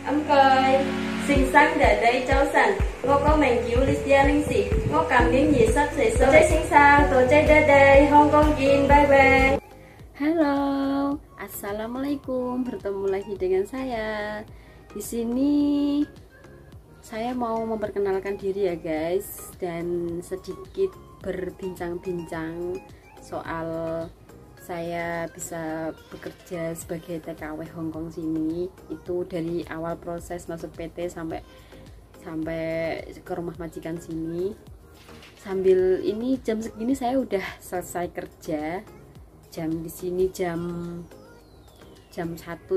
Âm coi, xinh xắn để đây cháu sẵn. Ngô có mảnh cứu Lydia linh sĩ. Ngô cảm biến nhị sắp xảy sơ. Tổ chơi xinh xắn, tổ chơi để đây. Hong Kong Jin, bye bye. Halo, assalamualaikum. Bertemu lagi dengan saya. Di sini saya mau memperkenalkan diri ya guys, dan sedikit berbincang-bincang soal saya bisa bekerja sebagai TKW Hongkong sini. Itu dari awal proses masuk PT sampai ke rumah majikan sini. Sambil ini jam segini saya udah selesai kerja. Jam di sini jam 1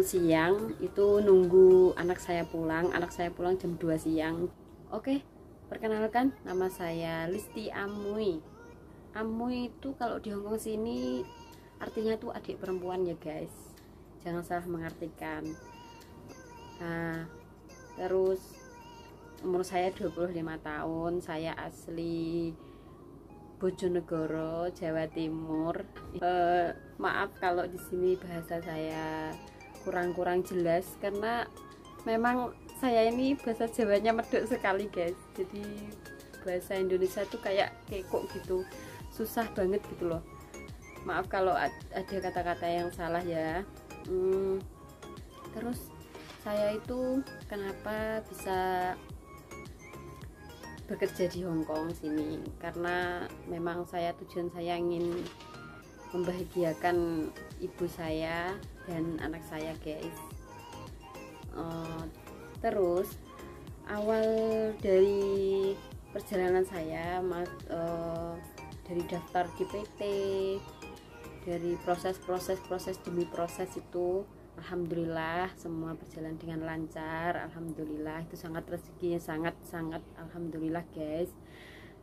siang, itu nunggu anak saya pulang. Anak saya pulang jam 2 siang. Oke, perkenalkan, nama saya Listi Amui. Amui itu kalau di Hongkong sini artinya tuh adik perempuan ya guys, jangan salah mengartikan. Nah, terus umur saya 25 tahun, saya asli Bojonegoro, Jawa Timur. Maaf kalau di sini bahasa saya kurang jelas karena memang saya ini bahasa Jawanya medok sekali guys. Jadi bahasa Indonesia tuh kayak kekok gitu, susah banget gitu loh. Maaf kalau ada kata-kata yang salah ya. Terus saya itu kenapa bisa bekerja di Hongkong sini, karena memang tujuan saya ingin membahagiakan ibu saya dan anak saya guys. Terus awal dari perjalanan saya dari daftar di PT, dari proses demi proses itu alhamdulillah semua berjalan dengan lancar. Alhamdulillah, itu sangat rezekinya sangat alhamdulillah guys,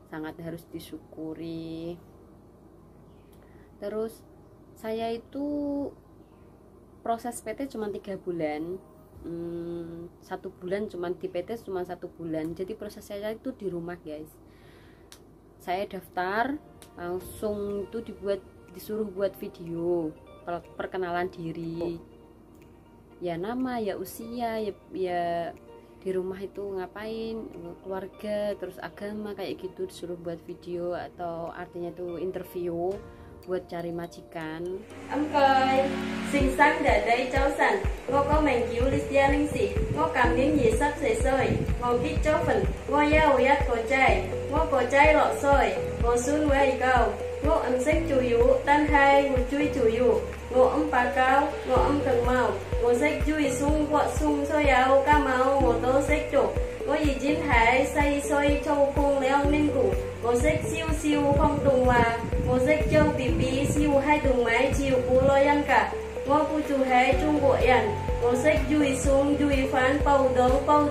sangat harus disyukuri. Terus saya itu proses PT cuma 3 bulan, 1 bulan cuma di PT, cuma 1 bulan. Jadi proses saya itu di rumah guys. Saya daftar langsung itu disuruh buat video perkenalan diri, ya nama, ya usia, ya di rumah itu ngapain, keluarga, terus agama, kayak gitu disuruh buat video, atau artinya itu interview buat cari majikan. Âm coi, xinh xắn để đây cháu sẵn. Ngô có mảnh cứu Lydia linh sĩ. Ngô cảm biến nhị sắp xảy sơi. Ngô kích cháu phần. Ngô yêu yết cổ chay. Ngô cổ chay lọ sôi. Ngô xuân quay cầu. Ngô âm sách chủ yếu. Đan hai ngô chui chủ yếu. Ngô âm bà cao. Ngô âm cần màu. Ngô sách chui sung quạ sung sôi áo ca màu. Ngô tô sách chủ. Ngô dì chín hải say sôi châu khung leo ninh củ. Ngô sách siêu không đùng hòa. Ngô sách châu bí siêu hai đùng máy chiều cú lôi ăn cả. Ngô phụ chủ hai trung bộ yển. Ngô sách dùi xuống dùi phán bầu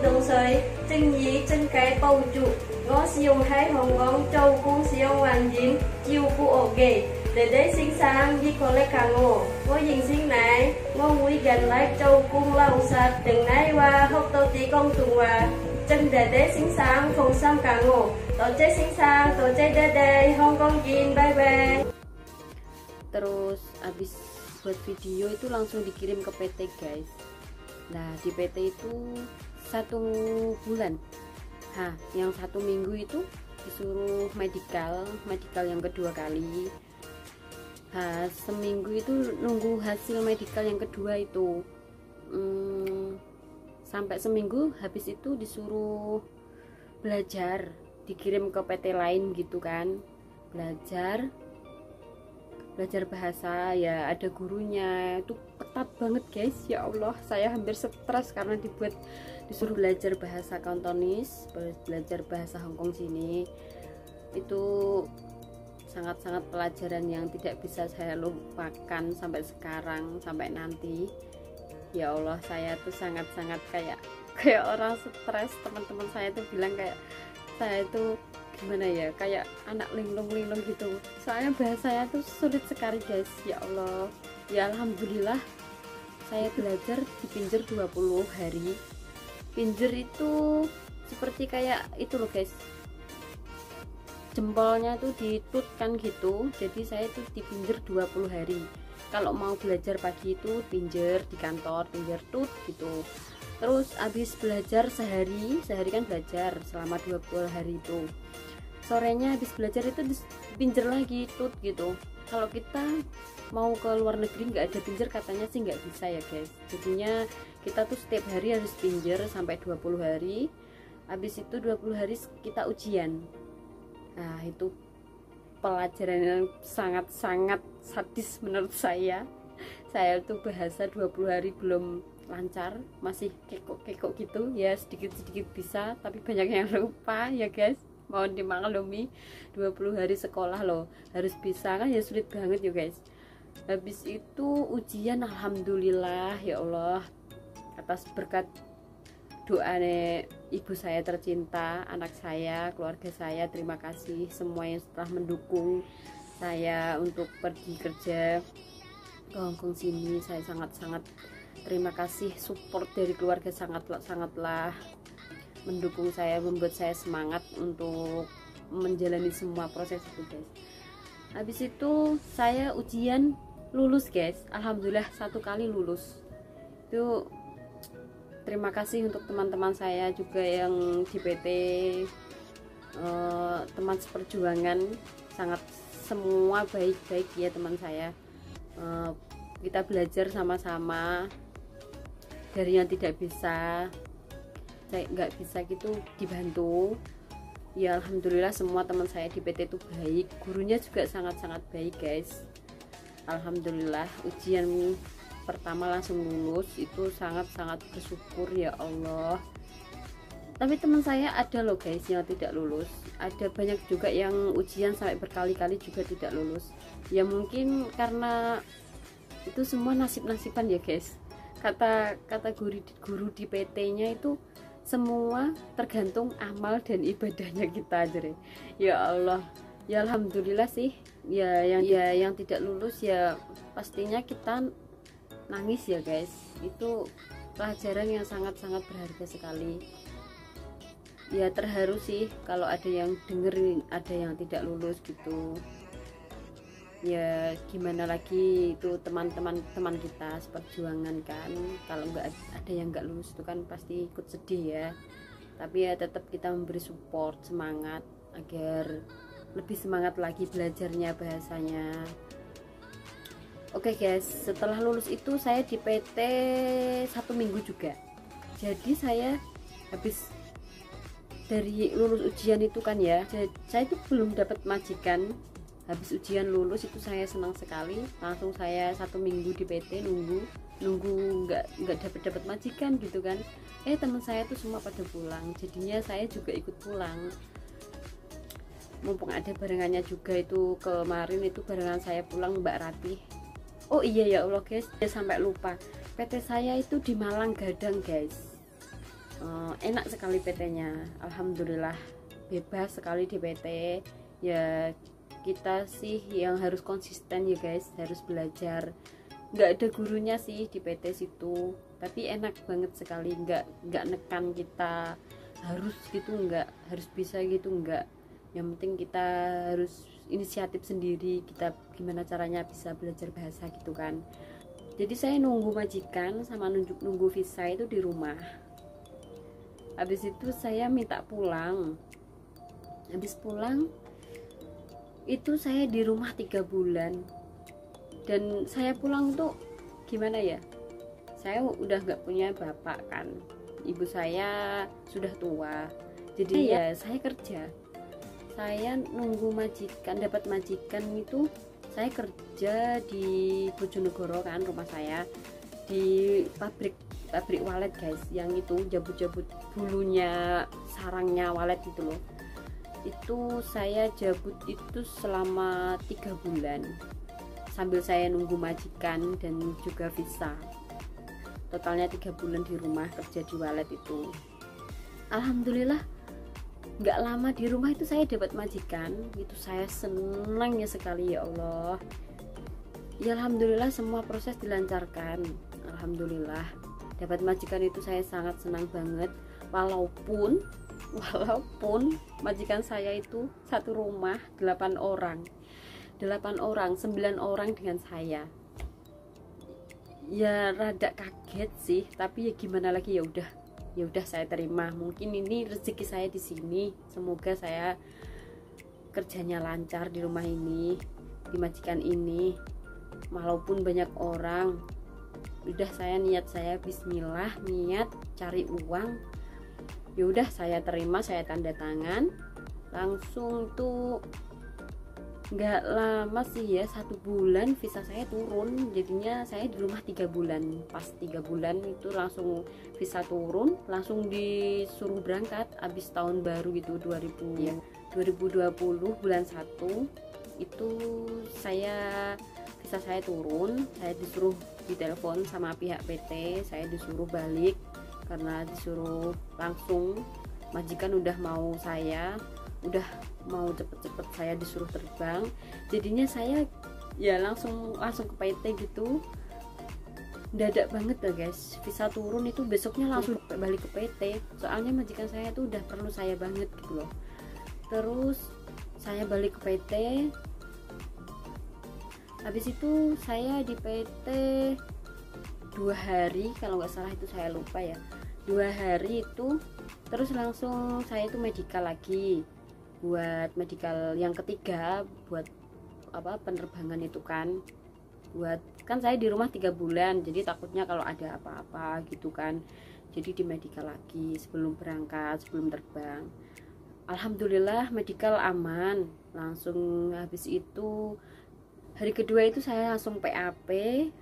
đống sới. Chân nhí chân cái bầu trụ. Ngô siêu hai hồng ngón châu cung siêu hoàn dính. Chiều cú ổ ghê. Để đấy xinh sang đi có lấy cả ngô. Ngô dình xinh này. Ngô mũi gần lại châu cung lau sạch. Đừng nái qua hốc tâu tí công tùng hòa. Chân để đấy xinh sáng không xăm cả ngô. Tổ chơi xinh sang, tổ chơi để đây. Hong Kong Jin, bye bye. Terus habis buat video itu langsung dikirim ke PT guys. Nah di PT itu 1 bulan. Nah yang 1 minggu itu disuruh medical yang kedua kali. Nah seminggu itu nunggu hasil medical yang kedua itu. Sampai seminggu, habis itu disuruh belajar, dikirim ke PT lain gitu kan. Belajar bahasa, ya ada gurunya, itu ketat banget guys. Ya Allah, saya hampir stres karena disuruh belajar bahasa Kantonis, belajar bahasa Hongkong sini. Itu sangat pelajaran yang tidak bisa saya lupakan sampai sekarang, sampai nanti. Ya Allah, saya tuh sangat kayak orang stres. Teman-teman saya tuh bilang kayak saya itu gimana ya, kayak anak linglung gitu, soalnya bahasanya tuh sulit sekali guys. Ya Allah, ya alhamdulillah saya belajar di Pinjer 20 hari. Pinjer itu seperti kayak itu loh guys, jempolnya tuh ditutkan gitu. Jadi saya tuh dipinjer 20 hari. Kalau mau belajar pagi itu pinjer di kantor, pinjer tut gitu. Terus habis belajar sehari kan belajar selama 20 hari itu, sorenya habis belajar itu pinjer lagi tut gitu. Kalau kita mau ke luar negeri nggak ada pinjer katanya sih nggak bisa ya guys, jadinya kita tuh setiap hari harus pinjer sampai 20 hari. Habis itu 20 hari kita ujian. Nah itu pelajaran yang sangat-sangat sadis menurut saya tuh bahasa 20 hari belum lancar, masih kekok-kekok gitu ya, sedikit-sedikit bisa tapi banyak yang lupa ya guys, mohon dimaklumi. 20 hari sekolah loh harus bisa kan ya, sulit banget ya guys. Habis itu ujian, alhamdulillah ya Allah atas berkat doa ibu saya tercinta, anak saya, keluarga saya, terima kasih semua yang telah mendukung saya untuk pergi kerja ke Hongkong sini. Saya sangat-sangat terima kasih, support dari keluarga sangatlah mendukung saya, membuat saya semangat untuk menjalani semua proses itu guys. Habis itu saya ujian lulus guys, alhamdulillah 1 kali lulus. Itu terima kasih untuk teman-teman saya juga yang di PT, teman seperjuangan, sangat semua baik-baik ya teman saya. Kita belajar sama-sama, dari yang tidak bisa, saya nggak bisa gitu dibantu ya. Alhamdulillah semua teman saya di PT itu baik, gurunya juga sangat-sangat baik guys. Alhamdulillah ujian pertama langsung lulus, itu sangat-sangat bersyukur ya Allah. Tapi teman saya ada loh guys yang tidak lulus, ada banyak juga yang ujian sampai berkali-kali juga tidak lulus ya, mungkin karena itu semua nasib-nasiban ya guys. Kata guru di PT-nya itu semua tergantung amal dan ibadahnya kita aja ya Allah. Ya alhamdulillah sih ya, yang tidak lulus ya pastinya kita nangis ya guys. Itu pelajaran yang sangat-sangat berharga sekali ya. Terharu sih kalau ada yang dengerin ada yang tidak lulus gitu ya. Gimana lagi, itu teman-teman kita seperjuangan kan, kalau nggak ada yang nggak lulus itu kan pasti ikut sedih ya. Tapi ya tetap kita memberi support, semangat agar lebih semangat lagi belajarnya, bahasanya. Oke guys, setelah lulus itu saya di PT 1 minggu juga. Jadi saya habis dari lulus ujian itu kan ya, saya itu belum dapat majikan. Habis ujian lulus itu saya senang sekali, langsung saya 1 minggu di PT nunggu nggak dapat majikan gitu kan. Teman saya tuh semua pada pulang, jadinya saya juga ikut pulang. Mumpung ada barengannya juga, itu kemarin itu barengan saya pulang Mbak Ratih. Oh iya ya Allah guys, sampai lupa, PT saya itu di Malang Gadang guys. Enak sekali PT-nya, alhamdulillah bebas sekali di PT ya. Kita sih yang harus konsisten ya guys, harus belajar. Nggak ada gurunya sih di PT situ, tapi enak banget sekali, nggak nekan kita harus gitu, nggak harus bisa gitu, nggak. Yang penting kita harus inisiatif sendiri, kita gimana caranya bisa belajar bahasa gitu kan. Jadi saya nunggu majikan sama nunggu visa itu di rumah. Habis itu saya minta pulang. Habis pulang itu saya di rumah 3 bulan. Dan saya pulang tuh gimana ya, saya udah nggak punya bapak kan, ibu saya sudah tua, jadi ya saya kerja. Saya nunggu majikan, dapat majikan itu saya kerja di Bojonegoro kan, rumah saya di pabrik walet guys, yang itu jabut-jabut bulunya, sarangnya walet itu loh. Itu saya jabut itu selama 3 bulan sambil saya nunggu majikan dan juga visa. Totalnya 3 bulan di rumah kerja di walet itu. Alhamdulillah nggak lama di rumah itu saya dapat majikan, itu saya senangnya sekali ya Allah. Ya alhamdulillah semua proses dilancarkan, alhamdulillah. Dapat majikan itu saya sangat senang banget, walaupun majikan saya itu satu rumah 8 orang, 9 orang dengan saya. ya rada kaget sih, tapi ya gimana lagi, ya udah saya terima. Mungkin ini rezeki saya di sini. Semoga saya kerjanya lancar di rumah ini, di majikan ini, walaupun banyak orang. Udah saya bismillah, niat cari uang. Ya udah saya terima, saya tanda tangan. Langsung tuh nggak lama sih ya, 1 bulan visa saya turun. Jadinya saya di rumah 3 bulan. Pas 3 bulan itu langsung visa turun, langsung disuruh berangkat abis tahun baru itu 2020 bulan 1 itu visa saya turun. Saya disuruh ditelepon sama pihak PT, saya disuruh balik karena disuruh langsung, majikan udah mau cepet-cepet saya disuruh terbang. Jadinya saya ya langsung ke PT gitu, dadak banget ya guys. Visa turun itu besoknya langsung balik ke PT, soalnya majikan saya tuh udah perlu saya banget gitu loh. Terus saya balik ke PT, habis itu saya di PT 2 hari kalau nggak salah, itu saya lupa ya, 2 hari itu. Terus langsung saya itu medical lagi, buat medical yang ketiga, buat penerbangan itu kan. Kan saya di rumah 3 bulan, jadi takutnya kalau ada apa-apa gitu kan, jadi di medical lagi sebelum berangkat, sebelum terbang. Alhamdulillah medical aman. Langsung habis itu hari kedua itu saya langsung PAP.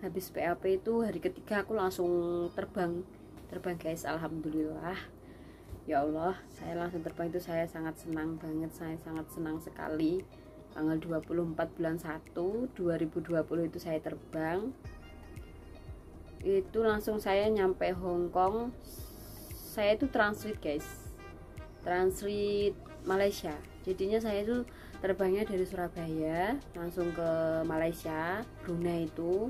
Habis PAP itu hari ketiga aku langsung terbang guys. Alhamdulillah, ya Allah, saya langsung terbang. Itu saya sangat senang banget, saya sangat senang sekali. Tanggal 24 bulan 1 2020 itu saya terbang. Itu langsung saya nyampe Hong Kong. Saya itu transit guys, transit Malaysia. Jadinya saya itu terbangnya dari Surabaya langsung ke Malaysia, Brunei itu,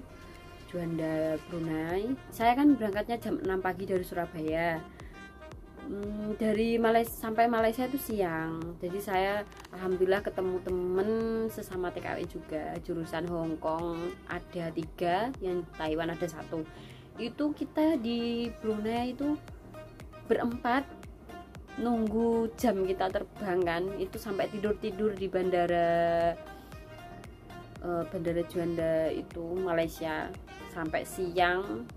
Juanda Brunei. Saya kan berangkatnya jam 6 pagi dari Surabaya. Dari Malaysia sampai Malaysia itu siang. Jadi saya alhamdulillah ketemu temen sesama TKW juga, jurusan Hong Kong ada 3, yang Taiwan ada 1. Itu kita di Brunei itu berempat nunggu jam kita terbang kan, itu sampai tidur di bandara Juanda itu Malaysia sampai siang,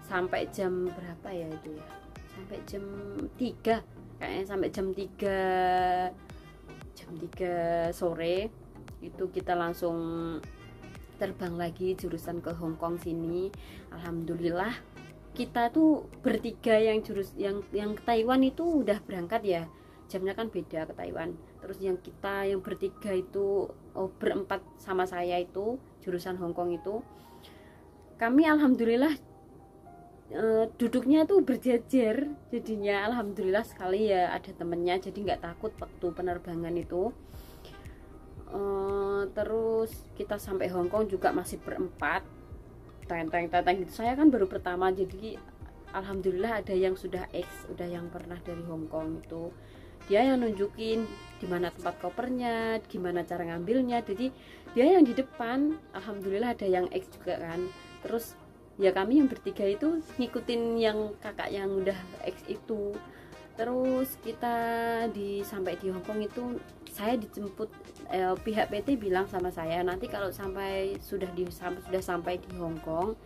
sampai jam berapa ya itu ya, sampai jam 3 kayaknya, sampai jam 3 sore itu kita langsung terbang lagi jurusan ke Hong Kong sini. Alhamdulillah kita tuh bertiga yang ke Taiwan itu udah berangkat ya, jamnya kan beda ke Taiwan. Terus yang bertiga itu berempat sama saya itu jurusan Hong Kong itu, kami alhamdulillah duduknya tuh berjejer. Jadinya alhamdulillah sekali ya ada temennya, jadi nggak takut waktu penerbangan itu. Terus kita sampai Hong Kong juga masih berempat, tenteng gitu. Saya kan baru pertama, jadi alhamdulillah ada yang sudah udah yang pernah dari Hong Kong itu. Dia yang nunjukin di mana tempat kopernya, gimana cara ngambilnya. Jadi dia yang di depan. Alhamdulillah ada yang juga kan. Terus ya kami yang bertiga itu ngikutin yang kakak yang udah itu. Terus kita sampai di Hong Kong itu saya dijemput, pihak PT bilang sama saya, nanti kalau sudah sampai di Hong Kong,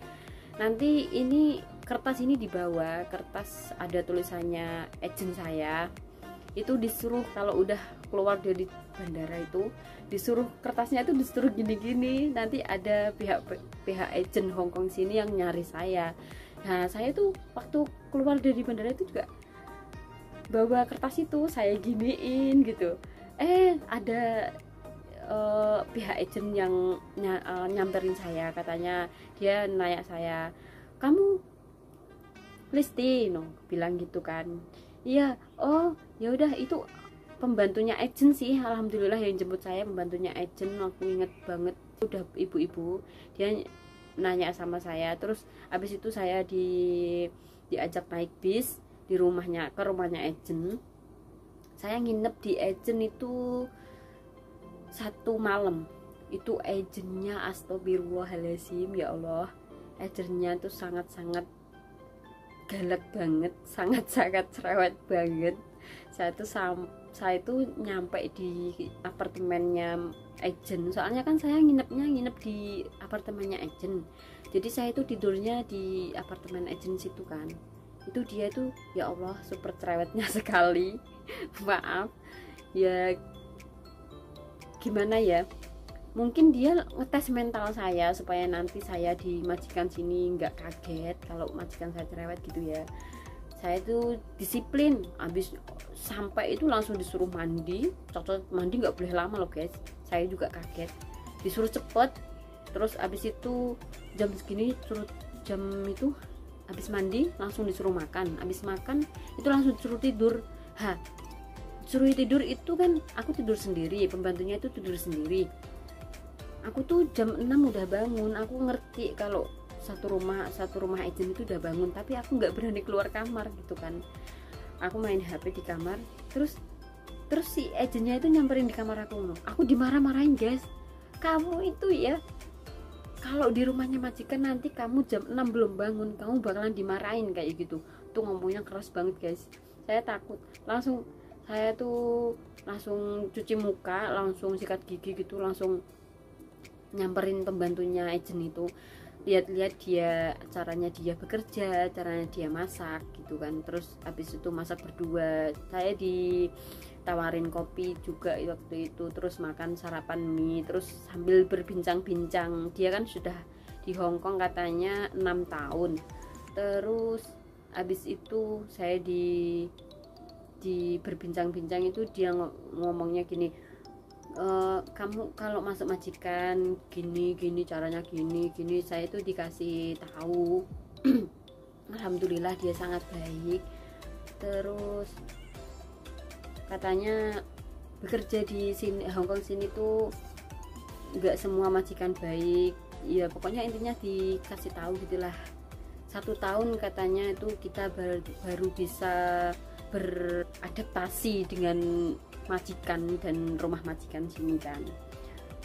nanti ini kertas ini dibawa, kertas ada tulisannya agent saya. Itu disuruh kalau udah keluar dari bandara itu disuruh, kertasnya itu disuruh gini-gini, nanti ada pihak agent Hong Kong sini yang nyari saya. Nah saya tuh waktu keluar dari bandara itu juga bawa kertas itu, saya giniin gitu. Ada pihak agent yang nyamperin saya, katanya dia nanya saya, kamu Listi, bilang gitu kan. Iya, oh ya udah, itu pembantunya agent sih, alhamdulillah yang jemput saya pembantunya agent. Aku inget banget, udah ibu-ibu, dia nanya sama saya. Terus abis itu saya diajak naik bis ke rumahnya agent. Saya nginep di agent itu 1 malam. Itu agentnya astagfirullahaladzim, ya Allah, agennya tuh sangat-sangat galak banget, sangat-sangat cerewet banget. Saya tuh nyampe di apartemennya agent, soalnya kan saya nginep di apartemennya agent, jadi saya itu tidurnya di apartemen agent situ kan. Itu dia tuh ya Allah super cerewetnya sekali. Maaf ya, gimana ya, mungkin dia ngetes mental saya supaya nanti saya di majikan sini nggak kaget kalau majikan saya cerewet gitu ya. Saya itu disiplin, habis sampai itu langsung disuruh mandi. Cocok mandi nggak boleh lama loh guys, saya juga kaget, disuruh cepet. Terus habis itu jam segini suruh jam itu habis mandi langsung disuruh makan, habis makan itu langsung disuruh tidur. Suruh tidur itu kan aku tidur sendiri, pembantunya itu tidur sendiri. Aku tuh jam 6 udah bangun. Aku ngerti kalau satu rumah agent itu udah bangun, tapi aku nggak berani keluar kamar gitu kan. Aku main HP di kamar, terus si agentnya itu nyamperin di kamar aku dimarah-marahin guys. Kamu itu ya, kalau di rumahnya majikan nanti kamu jam 6 belum bangun, kamu bakalan dimarahin kayak gitu. Tuh ngomongnya keras banget guys. Saya takut, saya tuh langsung cuci muka, langsung sikat gigi gitu, langsung nyamperin pembantunya agent itu, lihat-lihat dia, caranya dia bekerja, caranya dia masak gitu kan. Terus habis itu masak berdua, saya ditawarin kopi juga waktu itu, terus makan sarapan mie, terus sambil berbincang-bincang. Dia kan sudah di Hong Kong katanya 6 tahun. Terus habis itu saya di berbincang-bincang itu dia ngomongnya gini, kamu kalau masuk majikan gini caranya gini. Saya itu dikasih tahu. Alhamdulillah dia sangat baik. Terus katanya bekerja di sini Hong Kong sini tuh nggak semua majikan baik ya, pokoknya intinya dikasih tahu gitulah. 1 tahun katanya itu kita baru bisa beradaptasi dengan majikan dan rumah majikan sini kan.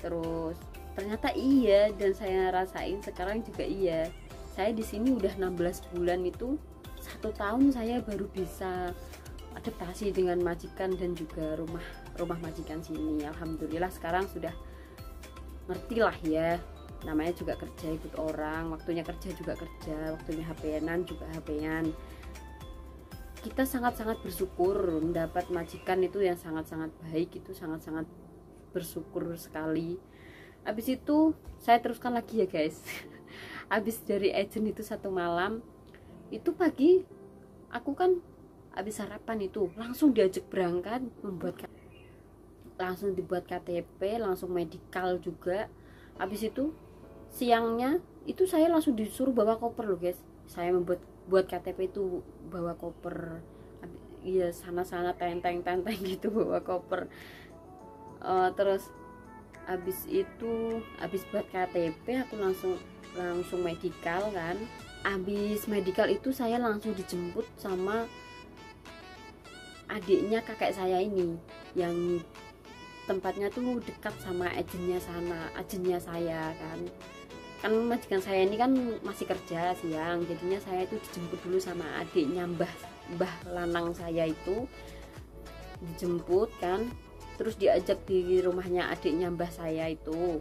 Terus ternyata iya, dan saya rasain sekarang juga iya. Saya di sini udah 16 bulan, itu 1 tahun saya baru bisa adaptasi dengan majikan dan juga rumah majikan sini. Alhamdulillah sekarang sudah ngerti lah ya, namanya juga kerja ikut orang, waktunya kerja juga kerja, waktunya HP-an juga HP-an. Kita sangat-sangat bersyukur mendapat majikan itu yang sangat-sangat baik, itu sangat-sangat bersyukur sekali. Habis itu saya teruskan lagi ya guys. Habis dari agent itu 1 malam, itu pagi aku kan habis sarapan itu langsung diajak berangkat, langsung dibuat KTP, langsung medikal juga. Habis itu siangnya itu saya langsung disuruh bawa koper loh guys. Saya buat KTP itu bawa koper, iya sana tenteng gitu bawa koper. Terus habis buat KTP aku langsung medikal kan. Habis medikal itu saya langsung dijemput sama adiknya kakek saya ini, yang tempatnya tuh dekat sama agennya saya kan majikan saya ini kan masih kerja siang, jadinya saya itu dijemput dulu sama adiknya mbah lanang saya itu, dijemput kan, terus diajak di rumahnya adiknya mbah saya itu.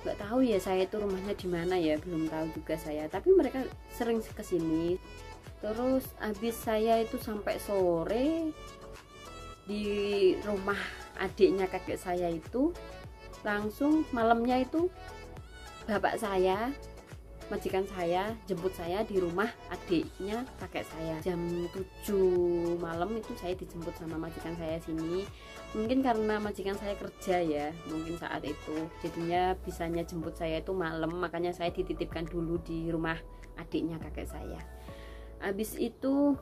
Nggak tahu ya saya itu rumahnya di mana ya, belum tahu juga saya, tapi mereka sering kesini. Terus habis saya itu sampai sore di rumah adiknya kakek saya itu, langsung malamnya itu bapak saya, majikan saya jemput saya di rumah adiknya kakek saya. Jam 7 malam itu saya dijemput sama majikan saya sini. Mungkin karena majikan saya kerja ya, mungkin saat itu jadinya bisanya jemput saya itu malam, makanya saya dititipkan dulu di rumah adiknya kakek saya. Habis itu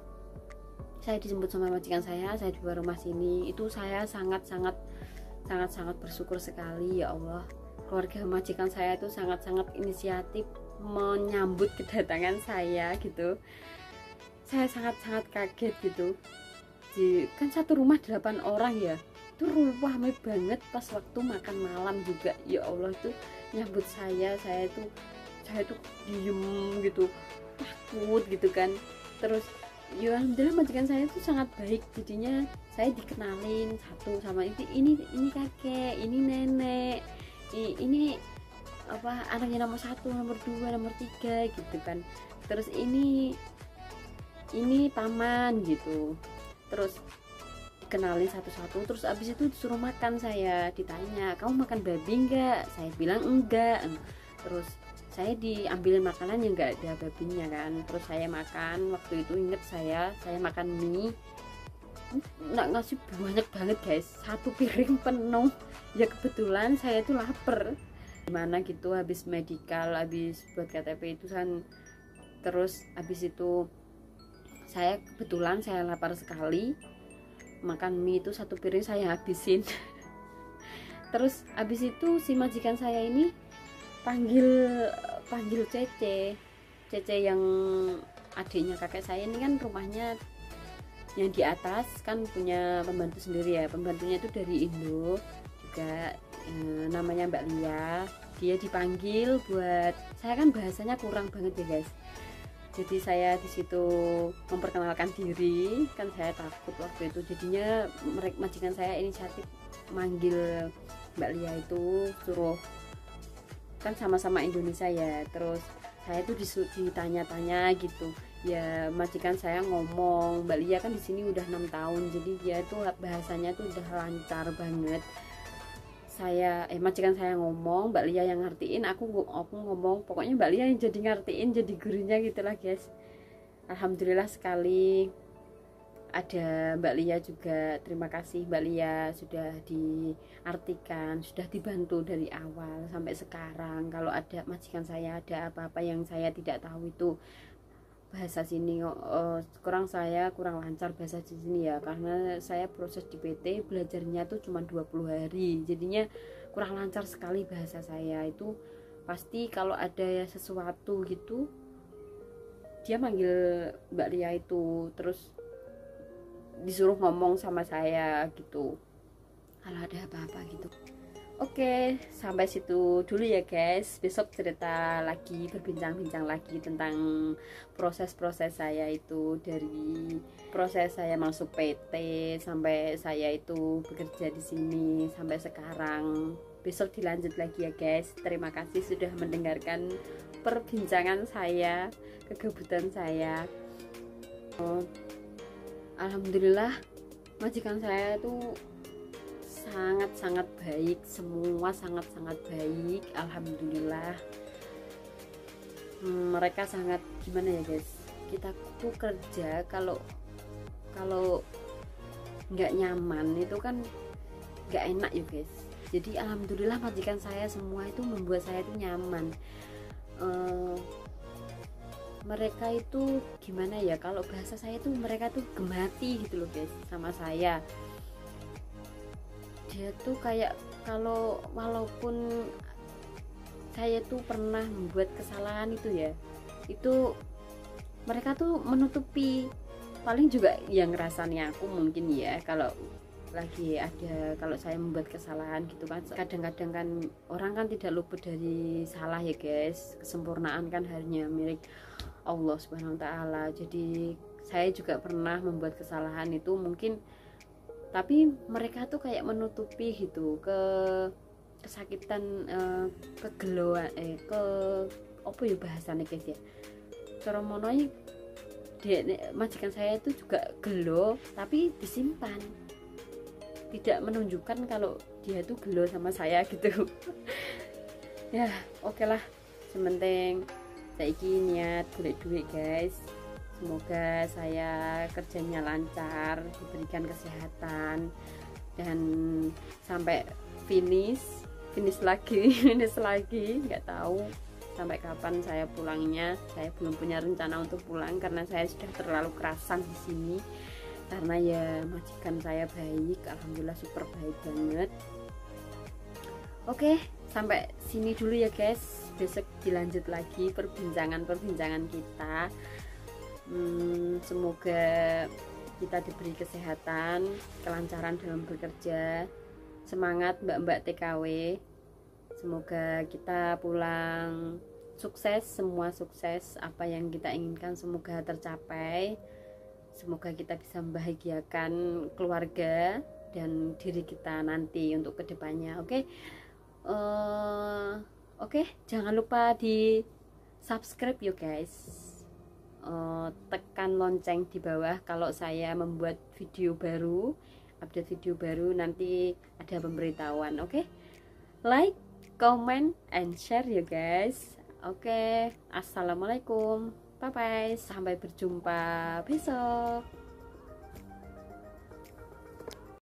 saya dijemput sama majikan saya dibawa rumah sini. Itu saya sangat-sangat bersyukur sekali, ya Allah. Keluarga majikan saya itu sangat-sangat inisiatif menyambut kedatangan saya gitu. Saya sangat-sangat kaget gitu. Kan satu rumah 8 orang ya, itu ramai banget pas waktu makan malam juga. Ya Allah, itu nyambut saya itu saya tuh diem gitu, takut gitu kan. Terus ya alhamdulillah majikan saya tuh sangat baik, jadinya saya dikenalin satu sama ini kakek, ini nenek, ini apa anaknya nomor 1, nomor 2, nomor 3 gitu kan. Terus ini paman gitu. Terus kenalin satu-satu. Terus abis itu disuruh makan, saya ditanya, kamu makan babi enggak? Saya bilang enggak. Terus saya diambilin makanan yang enggak ada babinya kan. Terus saya makan. Waktu itu inget saya makan mie, nggak ngasih banyak banget guys, 1 piring penuh. Ya kebetulan saya tuh lapar gimana gitu, habis medikal, habis buat KTP itu kan. Terus habis itu saya kebetulan saya lapar sekali, makan mie itu 1 piring saya habisin. Terus habis itu si majikan saya ini panggil Cece yang adiknya kakek saya ini kan, rumahnya yang di atas kan punya pembantu sendiri ya, pembantunya itu dari Indo juga, namanya Mbak Lia. Dia dipanggil buat, saya kan bahasanya kurang banget ya guys, jadi saya di situ memperkenalkan diri kan, saya takut waktu itu. Jadinya majikan saya inisiatif manggil Mbak Lia itu, suruh kan sama-sama Indonesia ya. Terus saya tuh ditanya-tanya gitu ya, majikan saya ngomong, Mbak Lia kan di sini udah 6 tahun, jadi dia tuh bahasanya tuh udah lancar banget. Majikan saya ngomong, Mbak Lia yang ngertiin, aku ngomong, pokoknya Mbak Lia yang jadi ngertiin, jadi gurunya gitulah guys. Alhamdulillah sekali ada Mbak Lia juga. Terima kasih Mbak Lia sudah diartikan, sudah dibantu dari awal sampai sekarang. Kalau ada majikan saya ada apa-apa yang saya tidak tahu itu bahasa sini, saya kurang lancar bahasa di sini ya, karena saya proses di PT belajarnya tuh cuma 20 hari, jadinya kurang lancar sekali bahasa saya itu. Pasti kalau ada sesuatu gitu dia manggil Mbak Lia itu, terus disuruh ngomong sama saya gitu kalau ada apa-apa gitu. Oke, sampai situ dulu ya guys. Besok cerita lagi, berbincang-bincang lagi tentang proses-proses saya itu, dari proses saya masuk PT sampai saya itu bekerja di sini sampai sekarang. Besok dilanjut lagi ya guys. Terima kasih sudah mendengarkan perbincangan saya, kegabutan saya. Alhamdulillah majikan saya itu sangat-sangat baik, semua sangat-sangat baik, alhamdulillah. Mereka sangat, gimana ya guys, kita tuh kerja kalau nggak nyaman itu kan nggak enak ya guys. Jadi alhamdulillah majikan saya semua itu membuat saya itu nyaman. Mereka itu gimana ya, kalau bahasa saya tuh mereka tuh gemati gitu loh guys sama saya. Dia tuh kayak, kalau walaupun saya tuh pernah membuat kesalahan itu ya, itu mereka tuh menutupi. Paling juga yang rasanya aku mungkin ya, kalau lagi ada, kalau saya membuat kesalahan gitu kan, kadang-kadang kan orang kan tidak luput dari salah ya guys. Kesempurnaan kan hanya milik Allah Subhanahu wa ta'ala. Jadi saya juga pernah membuat kesalahan itu mungkin, tapi mereka tuh kayak menutupi gitu, kesakitan, kegeloan, ke apa ya bahasanya guys ya, cara monoi dia, majikan saya itu juga gelo tapi disimpan, tidak menunjukkan kalau dia tuh gelo sama saya gitu. Ya oke lah, sementing saiki niat golek duit guys. Semoga saya kerjanya lancar, diberikan kesehatan, dan sampai finish lagi, nggak tahu sampai kapan saya pulangnya. Saya belum punya rencana untuk pulang karena saya sudah terlalu kerasan di sini. Karena ya majikan saya baik, alhamdulillah super baik banget. Oke, sampai sini dulu ya guys. Besok dilanjut lagi perbincangan kita. Semoga kita diberi kesehatan, kelancaran dalam bekerja, semangat mbak-mbak TKW. Semoga kita pulang sukses, semua sukses, apa yang kita inginkan semoga tercapai. Semoga kita bisa membahagiakan keluarga dan diri kita nanti untuk kedepannya. Oke, oke, jangan lupa di subscribe yuk guys. Tekan lonceng di bawah kalau saya membuat video baru, update video baru, nanti ada pemberitahuan. Oke, like, comment, and share ya guys. Oke, assalamualaikum, bye bye, sampai berjumpa besok.